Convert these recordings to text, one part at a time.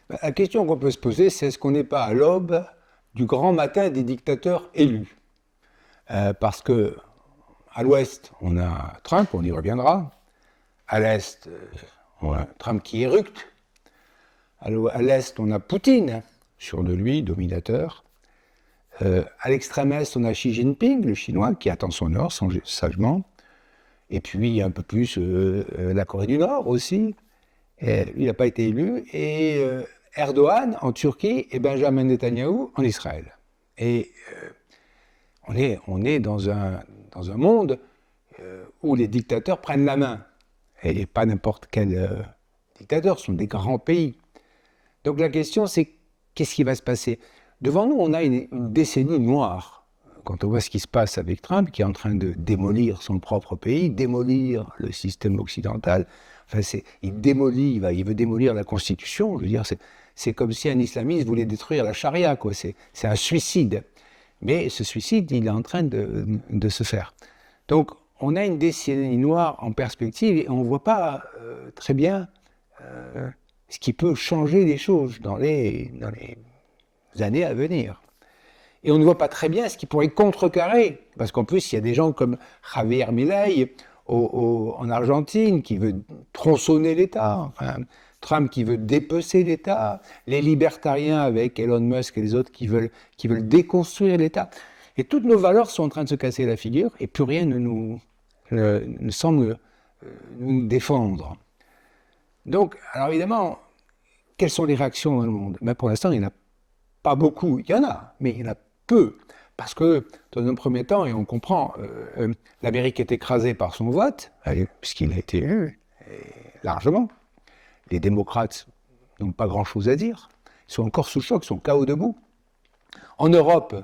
La question qu'on peut se poser, c'est est-ce qu'on n'est pas à l'aube du grand matin des dictateurs élus? Parce que à l'ouest, on a Trump, on y reviendra. À l'est, on a Trump qui éructe. À l'est, on a Poutine, sûr de lui, dominateur. À l'extrême est, on a Xi Jinping, le chinois, qui attend son heure sagement. Et puis un peu plus la Corée du Nord aussi. Il n'a pas été élu. Et Erdogan en Turquie et Benjamin Netanyahou en Israël. Et on est dans un monde où les dictateurs prennent la main. Et pas n'importe quel dictateur, ce sont des grands pays. Donc la question, c'est qu'est-ce qui va se passer? Devant nous, on a une décennie noire. Quand on voit ce qui se passe avec Trump, qui est en train de démolir son propre pays, démolir le système occidental. Enfin, il démolit, il veut démolir la Constitution. Je veux dire, c'est comme si un islamiste voulait détruire la charia, quoi. C'est un suicide. Mais ce suicide, il est en train de se faire. Donc, on a une décennie noire en perspective et on ne voit pas très bien ce qui peut changer les choses dans les années à venir. Et on ne voit pas très bien ce qui pourrait contrecarrer, parce qu'en plus, il y a des gens comme Javier Milei en Argentine qui veut tronçonner l'État, enfin, Trump qui veut dépecer l'État, les libertariens avec Elon Musk et les autres qui veulent déconstruire l'État. Et toutes nos valeurs sont en train de se casser la figure et plus rien ne semble nous défendre. Donc, alors évidemment, quelles sont les réactions dans le monde? Ben pour l'instant, il n'y en a pas beaucoup. Il y en a, mais il y en a peu. Parce que, dans un premier temps, et on comprend, l'Amérique est écrasée par son vote, puisqu'il a été élu, largement. Les démocrates n'ont pas grand-chose à dire. Ils sont encore sous choc, ils sont KO debout. En Europe,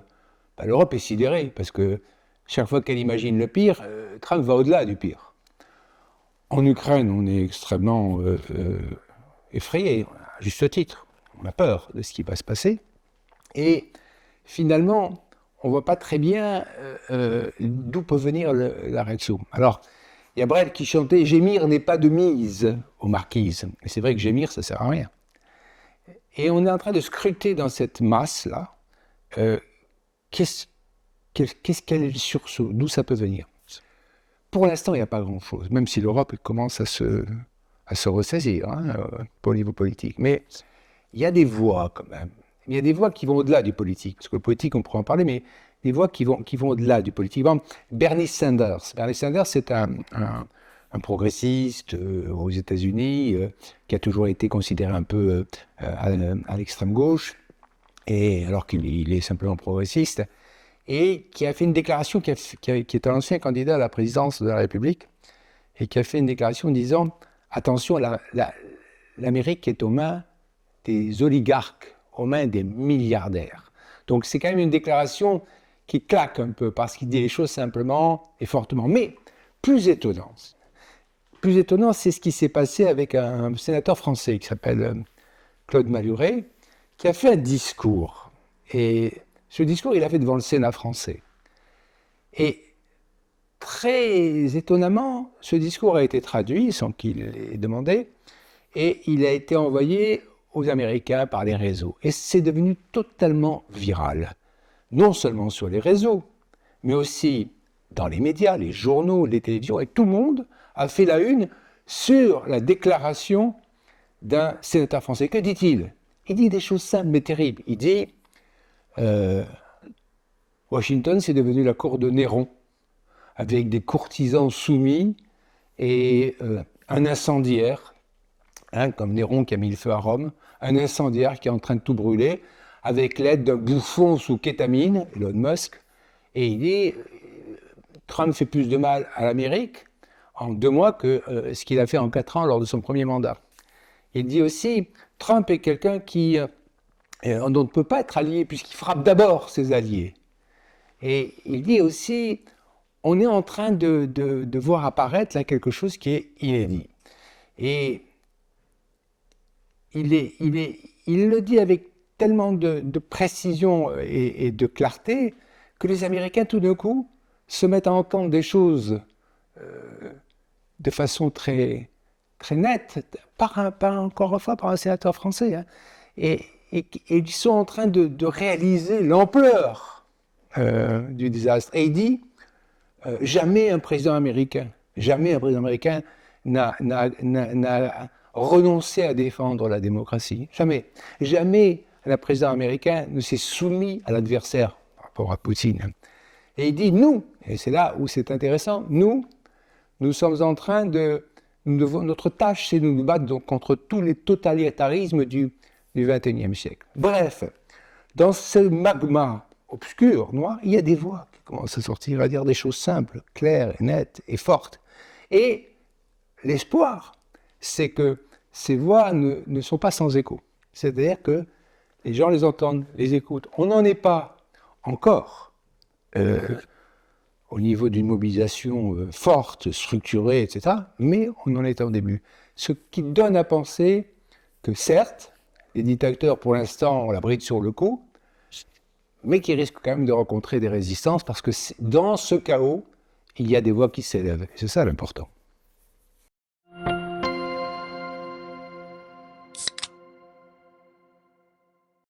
ben, l'Europe est sidérée, parce que chaque fois qu'elle imagine le pire, Trump va au-delà du pire. En Ukraine, on est extrêmement effrayé, à juste titre. On a peur de ce qui va se passer. Et finalement, on ne voit pas très bien d'où peut venir la réaction. Alors, il y a Brel qui chantait « Gémir n'est pas de mise aux marquises ». Et c'est vrai que gémir, ça ne sert à rien. Et on est en train de scruter dans cette masse-là qu'est-ce qu'elle est sursaut, d'où ça peut venir. Pour l'instant, il n'y a pas grand-chose, même si l'Europe commence à se ressaisir au niveau politique. Mais il y a des voix quand même. Il y a des voix qui vont au-delà du politique. Parce que le politique, on pourra en parler, mais des voix qui vont au-delà du politique. Bon, Bernie Sanders. Bernie Sanders, c'est un progressiste aux États-Unis qui a toujours été considéré un peu à l'extrême gauche, et alors qu'il est simplement progressiste, et qui a fait une déclaration, qui est un ancien candidat à la présidence de la République, et qui a fait une déclaration disant « Attention, l'Amérique est aux mains des oligarques, aux mains des milliardaires. » Donc c'est quand même une déclaration qui claque un peu, parce qu'il dit les choses simplement et fortement. Mais plus étonnant, c'est ce qui s'est passé avec un sénateur français qui s'appelle Claude Malhuret, qui a fait un discours. Et ce discours, il l'a fait devant le Sénat français. Et très étonnamment, ce discours a été traduit, sans qu'il l'ait demandé, et il a été envoyé aux Américains par les réseaux. Et c'est devenu totalement viral. Non seulement sur les réseaux, mais aussi dans les médias, les journaux, les télévisions, et tout le monde a fait la une sur la déclaration d'un sénateur français. Que dit-il? Il dit des choses simples mais terribles. Il dit Washington, c'est devenu la cour de Néron, avec des courtisans soumis et un incendiaire, comme Néron qui a mis le feu à Rome, un incendiaire qui est en train de tout brûler, avec l'aide d'un bouffon sous kétamine, Elon Musk, et il dit Trump fait plus de mal à l'Amérique en 2 mois que ce qu'il a fait en 4 ans lors de son premier mandat. Il dit aussi Trump est quelqu'un dont on ne peut pas être allié puisqu'il frappe d'abord ses alliés. Et il dit aussi on est en train de voir apparaître là quelque chose qui est inédit. Et il le dit avec tellement de précision et de clarté que les Américains, tout d'un coup, se mettent à entendre des choses de façon très, très nette, encore une fois par un sénateur français. et ils sont en train de réaliser l'ampleur du désastre. Et il dit, jamais un président américain n'a renoncé à défendre la démocratie. Jamais. Jamais un président américain ne s'est soumis à l'adversaire par rapport à Poutine. Et il dit, nous, et c'est là où c'est intéressant, nous sommes en train notre tâche, c'est de nous battre donc contre tous les totalitarismes du XXIe siècle. Bref, dans ce magma obscur, noir, il y a des voix qui commencent à sortir, à dire des choses simples, claires, nettes et fortes. Et l'espoir, c'est que ces voix ne sont pas sans écho. C'est-à-dire que les gens les entendent, les écoutent. On n'en est pas encore au niveau d'une mobilisation forte, structurée, etc. Mais on en est au début. Ce qui donne à penser que certes, les dictateurs, pour l'instant, ont la bride sur le cou, mais qui risquent quand même de rencontrer des résistances, parce que dans ce chaos, il y a des voix qui s'élèvent. Et c'est ça l'important.